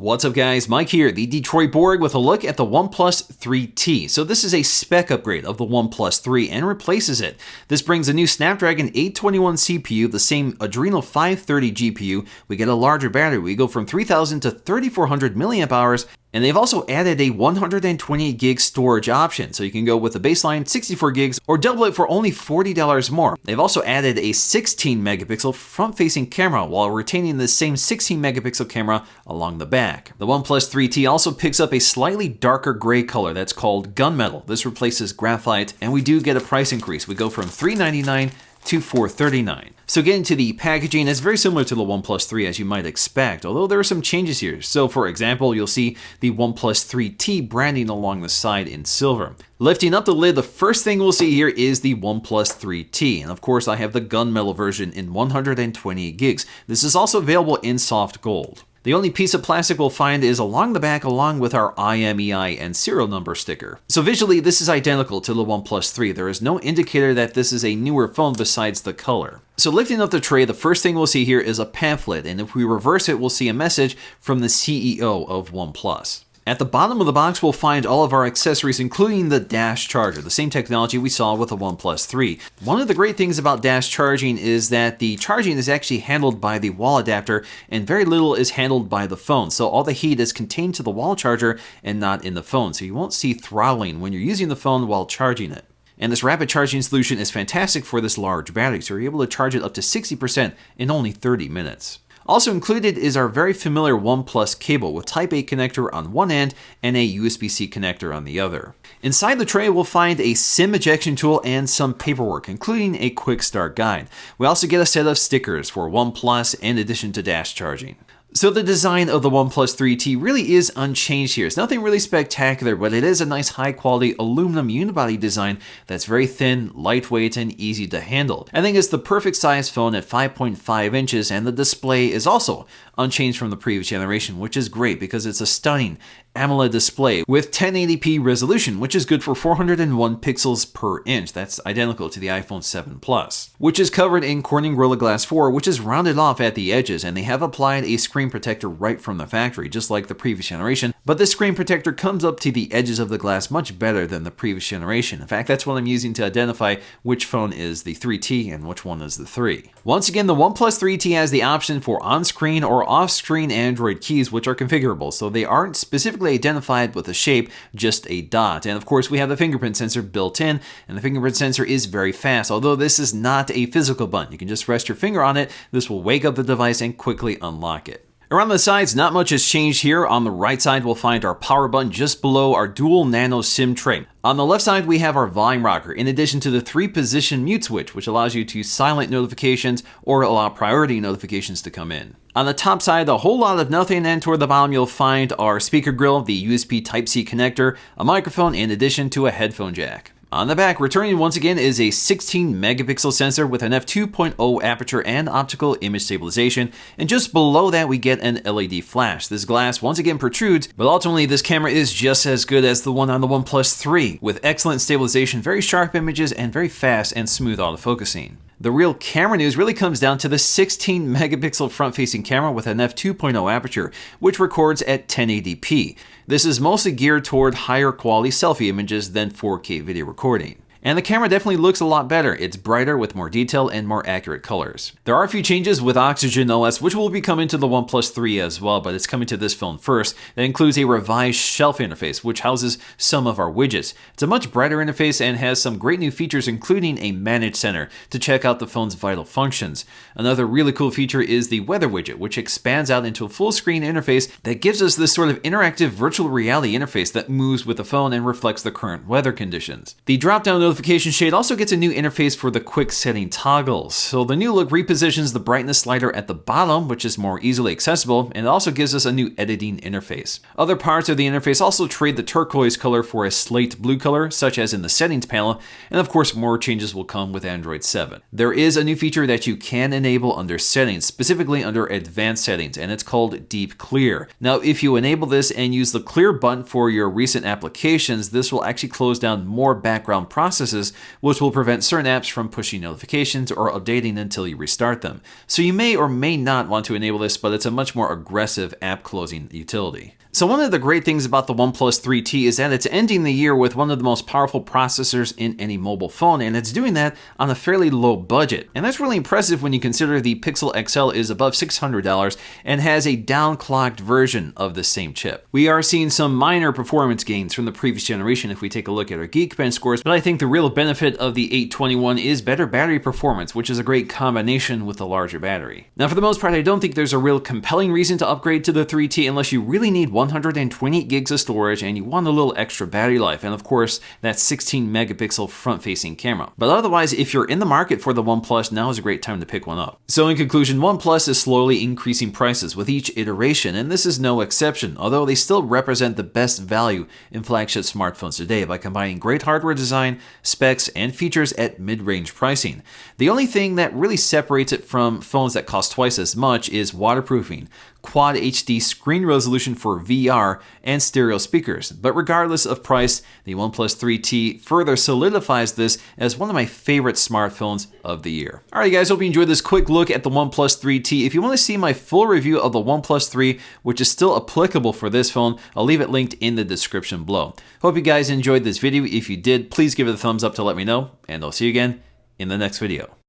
What's up guys, Mike here, the Detroit Borg with a look at the OnePlus 3T. So this is a spec upgrade of the OnePlus 3 and replaces it. This brings a new Snapdragon 821 CPU, the same Adreno 530 GPU. We get a larger battery. We go from 3000 to 3400 milliamp hours. And they've also added a 128 gig storage option, so you can go with the baseline 64 gigs or double it for only $40 more. They've also added a 16 megapixel front-facing camera while retaining the same 16 megapixel camera along the back. The OnePlus 3T also picks up a slightly darker gray color that's called gunmetal. This replaces graphite, and we do get a price increase. We go from $399 to $439. So getting to the packaging, it's very similar to the OnePlus 3 as you might expect, although there are some changes here. So for example, you'll see the OnePlus 3T branding along the side in silver. Lifting up the lid, the first thing we'll see here is the OnePlus 3T. And of course, I have the gunmetal version in 128 gigs. This is also available in soft gold. The only piece of plastic we'll find is along the back along with our IMEI and serial number sticker. So visually, this is identical to the OnePlus 3. There is no indicator that this is a newer phone besides the color. So lifting up the tray, the first thing we'll see here is a pamphlet, and if we reverse it, we'll see a message from the CEO of OnePlus. At the bottom of the box, we'll find all of our accessories, including the dash charger, the same technology we saw with the OnePlus 3. One of the great things about dash charging is that the charging is actually handled by the wall adapter, and very little is handled by the phone. So all the heat is contained to the wall charger and not in the phone. So you won't see throttling when you're using the phone while charging it. And this rapid charging solution is fantastic for this large battery, so you're able to charge it up to 60% in only 30 minutes. Also included is our very familiar OnePlus cable with Type-A connector on one end and a USB-C connector on the other. Inside the tray, we'll find a SIM ejection tool and some paperwork, including a quick start guide. We also get a set of stickers for OnePlus in addition to dash charging. So the design of the OnePlus 3T really is unchanged here. It's nothing really spectacular, but it is a nice high-quality aluminum unibody design that's very thin, lightweight, and easy to handle. I think it's the perfect size phone at 5.5 inches, and the display is also unchanged from the previous generation, which is great because it's a stunning AMOLED display with 1080p resolution, which is good for 401 pixels per inch. That's identical to the iPhone 7 Plus, which is covered in Corning Gorilla Glass 4, which is rounded off at the edges, and they have applied a screen protector right from the factory, just like the previous generation. But this screen protector comes up to the edges of the glass much better than the previous generation. In fact, that's what I'm using to identify which phone is the 3T and which one is the 3. Once again, the OnePlus 3T has the option for on-screen or off-screen Android keys, which are configurable, so they aren't specifically identified with a shape, just a dot. And of course, we have the fingerprint sensor built in, and the fingerprint sensor is very fast, although this is not a physical button. You can just rest your finger on it. This will wake up the device and quickly unlock it. Around the sides, not much has changed here. On the right side, we'll find our power button just below our dual nano SIM tray. On the left side, we have our volume rocker, in addition to the 3-position mute switch, which allows you to silent notifications or allow priority notifications to come in. On the top side, a whole lot of nothing, and toward the bottom, you'll find our speaker grill, the USB Type-C connector, a microphone, in addition to a headphone jack. On the back, returning once again is a 16 megapixel sensor with an f2.0 aperture and optical image stabilization, and just below that we get an LED flash. This glass once again protrudes, but ultimately this camera is just as good as the one on the OnePlus 3, with excellent stabilization, very sharp images, and very fast and smooth autofocusing. The real camera news really comes down to the 16 megapixel front-facing camera with an f2.0 aperture, which records at 1080p. This is mostly geared toward higher quality selfie images than 4K video recording. And the camera definitely looks a lot better. It's brighter with more detail and more accurate colors. There are a few changes with Oxygen OS, which will be coming to the OnePlus 3 as well, but it's coming to this phone first. That includes a revised shelf interface, which houses some of our widgets. It's a much brighter interface and has some great new features, including a Manage Center to check out the phone's vital functions. Another really cool feature is the weather widget, which expands out into a full screen interface that gives us this sort of interactive virtual reality interface that moves with the phone and reflects the current weather conditions. The drop-down notification shade also gets a new interface for the quick setting toggles. So the new look repositions the brightness slider at the bottom, which is more easily accessible, and it also gives us a new editing interface. Other parts of the interface also trade the turquoise color for a slate blue color, such as in the settings panel, and of course more changes will come with Android 7. There is a new feature that you can enable under settings, specifically under advanced settings, and it's called Deep Clear. Now if you enable this and use the clear button for your recent applications, this will actually close down more background processing processes, which will prevent certain apps from pushing notifications or updating until you restart them. So you may or may not want to enable this, but it's a much more aggressive app closing utility. So one of the great things about the OnePlus 3T is that it's ending the year with one of the most powerful processors in any mobile phone, and it's doing that on a fairly low budget. And that's really impressive when you consider the Pixel XL is above $600 and has a downclocked version of the same chip. We are seeing some minor performance gains from the previous generation if we take a look at our Geekbench scores, but I think the real benefit of the 821 is better battery performance, which is a great combination with the larger battery. Now, for the most part, I don't think there's a real compelling reason to upgrade to the 3T unless you really need 128 gigs of storage and you want a little extra battery life, and of course that 16 megapixel front-facing camera. But otherwise, if you're in the market for the OnePlus, now is a great time to pick one up. So in conclusion, OnePlus is slowly increasing prices with each iteration, and this is no exception, although they still represent the best value in flagship smartphones today by combining great hardware design, specs, and features at mid-range pricing. The only thing that really separates it from phones that cost twice as much is waterproofing, Quad HD screen resolution for VR, and stereo speakers. But regardless of price, the OnePlus 3T further solidifies this as one of my favorite smartphones of the year. Alright guys, hope you enjoyed this quick look at the OnePlus 3T. If you want to see my full review of the OnePlus 3, which is still applicable for this phone, I'll leave it linked in the description below. Hope you guys enjoyed this video. If you did, please give it a thumbs up to let me know, and I'll see you again in the next video.